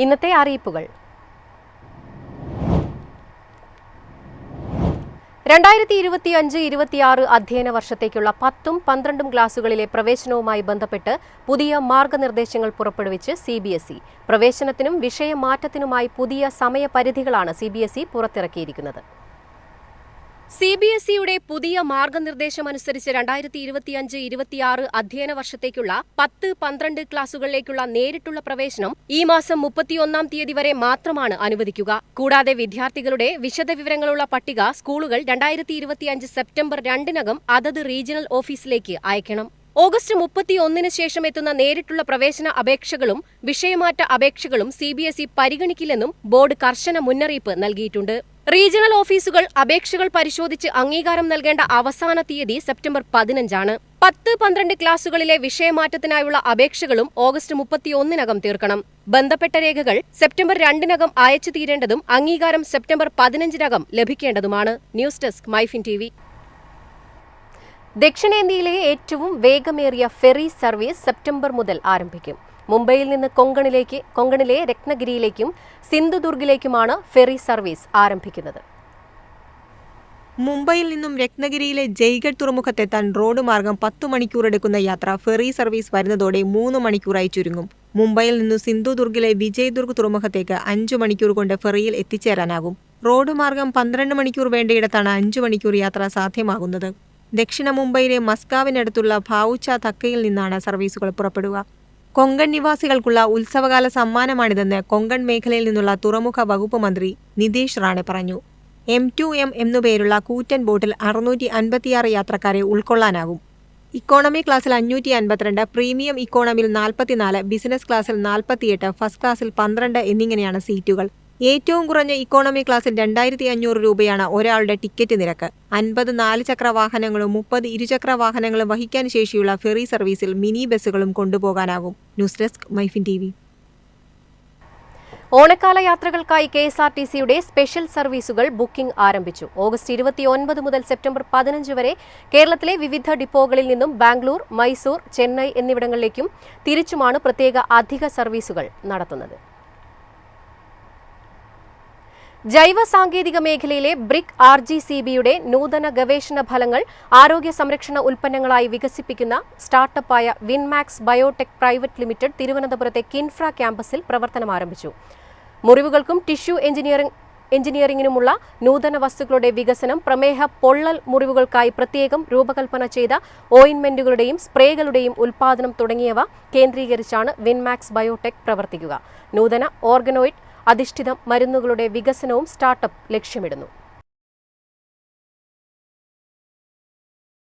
ഇന്നത്തെ അറിയിപ്പുകൾ. 2025-26 അധ്യയന വർഷത്തേക്കുള്ള 10ഉം 12ഉം ക്ലാസുകളിലെ പ്രവേശനവുമായി ബന്ധപ്പെട്ട് പുതിയ മാർഗനിർദ്ദേശങ്ങൾ പുറപ്പെടുവിച്ച് CBSE. പ്രവേശനത്തിനും വിഷയമാറ്റത്തിനുമായി പുതിയ സമയപരിധികളാണ് CBSE പുറത്തിറക്കിയിരിക്കുന്നത്. CBSEയുടെ പുതിയ മാർഗനിർദ്ദേശമനുസരിച്ച് 2025-26 അധ്യയന വർഷത്തേക്കുള്ള 10-12 ക്ലാസുകളിലേക്കുള്ള നേരിട്ടുള്ള പ്രവേശനം ഈ മാസം 31-ാം തീയതി വരെ മാത്രമാണ് അനുവദിക്കുക. കൂടാതെ വിദ്യാർത്ഥികളുടെ വിശദവിവരങ്ങളുള്ള പട്ടിക സ്കൂളുകൾ 2025 സെപ്റ്റംബർ 2-നകം അതത് റീജിയണൽ ഓഫീസിലേക്ക് അയക്കണം. ഓഗസ്റ്റ് 31-ന് ശേഷം എത്തുന്ന നേരിട്ടുള്ള പ്രവേശന അപേക്ഷകളും വിഷയമാറ്റ അപേക്ഷകളും CBSE പരിഗണിക്കില്ലെന്നും ബോർഡ് കർശന മുന്നറിയിപ്പ് നൽകിയിട്ടുണ്ട്. റീജിയണൽ ഓഫീസുകൾ അപേക്ഷകൾ പരിശോധിച്ച് അംഗീകാരം നൽകേണ്ട അവസാന തീയതി സെപ്റ്റംബർ 15-ആണ്. 10-12 ക്ലാസുകളിലെ വിഷയമാറ്റത്തിനായുള്ള അപേക്ഷകളും ഓഗസ്റ്റ് 31-നകം തീർക്കണം. ബന്ധപ്പെട്ട രേഖകൾ സെപ്റ്റംബർ 2-നകം അയച്ചു തീരേണ്ടതും അംഗീകാരം സെപ്റ്റംബർ 15-നകം ലഭിക്കേണ്ടതുമാണ്. News desk MyFin TV. ദക്ഷിണേന്ത്യയിലെ ഏറ്റവും വേഗമേറിയ ഫെറി സർവീസ് സെപ്റ്റംബർ മുതൽ ആരംഭിക്കും. മുംബൈയിൽ നിന്ന് കൊങ്കണിലെ രത്നഗിരിയിലേക്കും സിന്ധുദുർഗിലേക്കുമാണ് ഫെറി സർവീസ് ആരംഭിക്കുന്നത്. മുംബൈയിൽ നിന്നും രത്നഗിരിയിലെ ജയ്ഗഡ് തുറമുഖത്തെത്താൻ റോഡ് മാർഗം 10 മണിക്കൂർ എടുക്കുന്ന യാത്ര ഫെറി സർവീസ് വരുന്നതോടെ 3 മണിക്കൂറായി ചുരുങ്ങും. മുംബൈയിൽ നിന്നും സിന്ധുദുർഗിലെ വിജയ്ദുർഗ് തുറമുഖത്തേക്ക് 5 മണിക്കൂർ കൊണ്ട് ഫെറിയിൽ എത്തിച്ചേരാനാകും. റോഡ് മാർഗം 12 മണിക്കൂർ വേണ്ടയിടത്താണ് 5 മണിക്കൂർ യാത്ര സാധ്യമാകുന്നത്. ദക്ഷിണ മുംബൈയിലെ മസ്കാവിനടുത്തുള്ള ഭാവുച്ച തക്കയിൽ നിന്നാണ് സർവീസുകൾ പുറപ്പെടുക. കൊങ്കൺ നിവാസികൾക്കുള്ള ഉത്സവകാല സമ്മാനമാണിതെന്ന് കൊങ്കൺ മേഖലയിൽ നിന്നുള്ള തുറമുഖ വകുപ്പ് മന്ത്രി നിതേഷ് റാണെ പറഞ്ഞു. M2M എന്നുപേരുള്ള കൂറ്റൻ ബോട്ടിൽ 656 യാത്രക്കാരെ ഉൾക്കൊള്ളാനാകും. ഇക്കോണമി ക്ലാസ്സിൽ 552, പ്രീമിയം ഇക്കോണമിയിൽ 44, ബിസിനസ് ക്ലാസ്സിൽ 48, ഫസ്റ്റ് ക്ലാസ്സിൽ 12 എന്നിങ്ങനെയാണ് സീറ്റുകൾ. ഏറ്റവും കുറഞ്ഞ ഇക്കോണമി ക്ലാസ്സിൽ 2500 രൂപയാണ് ഒരാളുടെ ടിക്കറ്റ് നിരക്ക്. 50 4 ചക്ര വാഹനങ്ങളും 30 ഇരുചക്ര വാഹനങ്ങളും വഹിക്കാൻ ശേഷിയുള്ള ഫെറി സർവീസിൽ മിനി ബസ്സുകളും കൊണ്ടുപോകാനാകും. News desk MyFin TV. ഓണക്കാല യാത്രകൾക്കായി KSRTCയുടെ സ്പെഷ്യൽ സർവീസുകൾ ബുക്കിംഗ് ആരംഭിച്ചു. ഓഗസ്റ്റ് 29 മുതൽ സെപ്റ്റംബർ 15 വരെ കേരളത്തിലെ വിവിധ ഡിപ്പോകളിൽ നിന്നും ബാംഗ്ലൂർ, മൈസൂർ, ചെന്നൈ എന്നിവിടങ്ങളിലേക്കും തിരിച്ചുമാണ് പ്രത്യേക അധിക സർവീസുകൾ നടത്തുന്നത്. ജൈവ സാങ്കേതിക മേഖലയിലെ ബ്രിക് RGCBയുടെ നൂതന ഗവേഷണ ഫലങ്ങൾ ആരോഗ്യ സംരക്ഷണ ഉൽപ്പന്നങ്ങളായി വികസിപ്പിക്കുന്ന സ്റ്റാർട്ടപ്പായ വിൻമാക്സ് ബയോടെക് പ്രൈവറ്റ് ലിമിറ്റഡ് തിരുവനന്തപുരത്തെ കിൻഫ്ര ക്യാമ്പസിൽ പ്രവർത്തനം ആരംഭിച്ചു. മുറിവുകൾക്കും ടിഷ്യൂ എഞ്ചിനീയറിംഗിനുമുള്ള നൂതന വസ്തുക്കളുടെ വികസനം, പ്രമേഹ പൊള്ളൽ മുറിവുകൾക്കായി പ്രത്യേകം രൂപകൽപ്പന ചെയ്ത ഓയിൻമെന്റുകളുടെയും സ്പ്രേകളുടെയും ഉൽപ്പാദനം തുടങ്ങിയവ കേന്ദ്രീകരിച്ചാണ് വിൻമാക്സ് ബയോടെക് പ്രവർത്തിക്കുക. നൂതന ഓർഗനോയിഡ് അധിഷ്ഠിത മരുന്നുകളുടെ വികസനവും സ്റ്റാർട്ടപ്പ് ലക്ഷ്യമിടുന്നു.